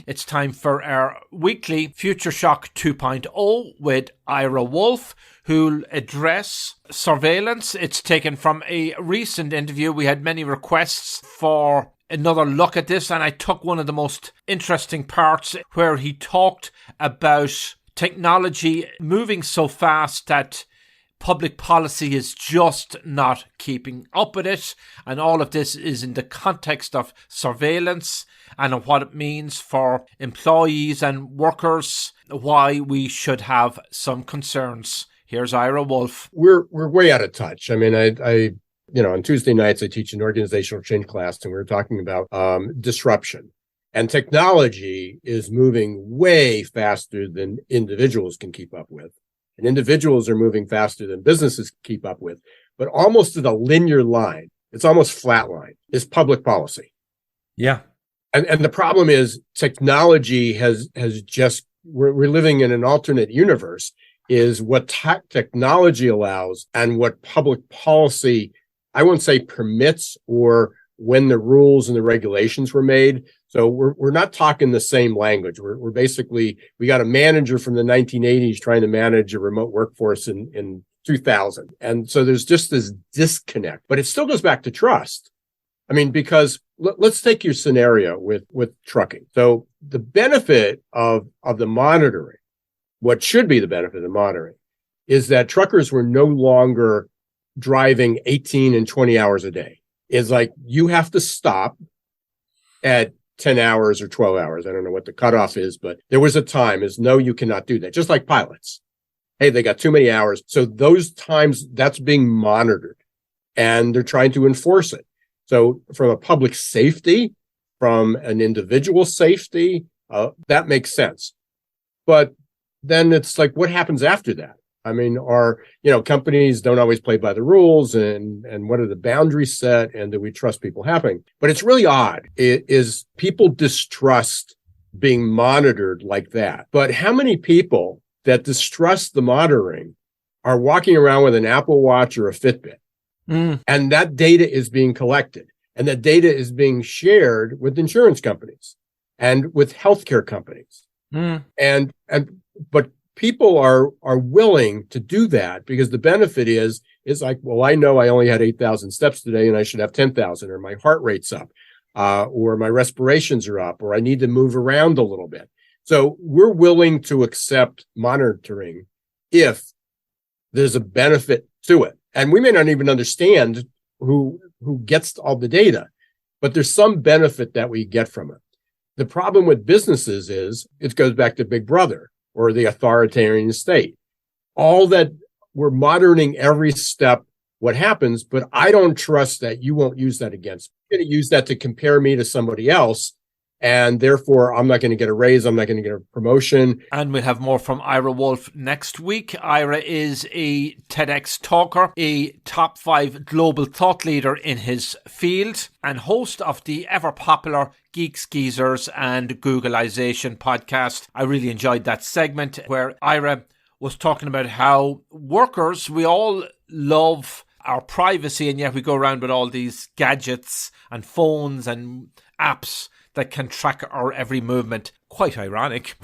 It's time for our weekly Future Shock 2.0 with Ira Wolfe, who'll address surveillance. It's taken from a recent interview. We had many requests for another look at this, and I took one of the most interesting parts where he talked about technology moving so fast that public policy is just not keeping up with it. And all of this is in the context of surveillance and what it means for employees and workers, why we should have some concerns. Here's Ira Wolfe. We're way out of touch. I mean, I on Tuesday nights, I teach an organizational change class, and we were talking about disruption. And technology is moving way faster than individuals can keep up with. And individuals are moving faster than businesses keep up with. But almost at a linear line, it's almost flatline, is public policy. Yeah. And the problem is technology has just, we're living in an alternate universe, is what technology allows and what public policy, I won't say permits, or when the rules and the regulations were made. So we're not talking the same language. We're basically, we got a manager from the 1980s trying to manage a remote workforce in 2000. And so there's just this disconnect, but it still goes back to trust. I mean, because let's take your scenario with trucking. So the benefit of the monitoring, what should be the benefit of the monitoring, is that truckers were no longer driving 18 and 20 hours a day. It's like you have to stop at 10 hours or 12 hours. I don't know what the cutoff is, but there was a time is no, you cannot do that. Just like pilots. Hey, they got too many hours. So those times, that's being monitored and they're trying to enforce it. So from a public safety, from an individual safety, that makes sense. But then it's like, what happens after that? I mean, companies don't always play by the rules, and what are the boundaries set, and do we trust people happening? But it's really odd. It is people distrust being monitored like that. But how many people that distrust the monitoring are walking around with an Apple Watch or a Fitbit? And that data is being collected, and that data is being shared with insurance companies and with healthcare companies. But people are willing to do that because the benefit is like, well, I know I only had 8,000 steps today and I should have 10,000, or my heart rate's up, or my respirations are up, or I need to move around a little bit. So we're willing to accept monitoring if there's a benefit to it. And we may not even understand who gets all the data, but there's some benefit that we get from it. The problem with businesses is it goes back to Big Brother or the authoritarian state. All that we're monitoring every step, what happens, but I don't trust that you won't use that against me. You're going to use that to compare me to somebody else. And therefore, I'm not going to get a raise. I'm not going to get a promotion. And we'll have more from Ira Wolfe next week. Ira is a TEDx talker, a top 5 global thought leader in his field, and host of the ever-popular Geeks, Geezers and Googlization podcast. I really enjoyed that segment where Ira was talking about how workers, we all love our privacy, and yet we go around with all these gadgets and phones and apps that can track our every movement. Quite ironic.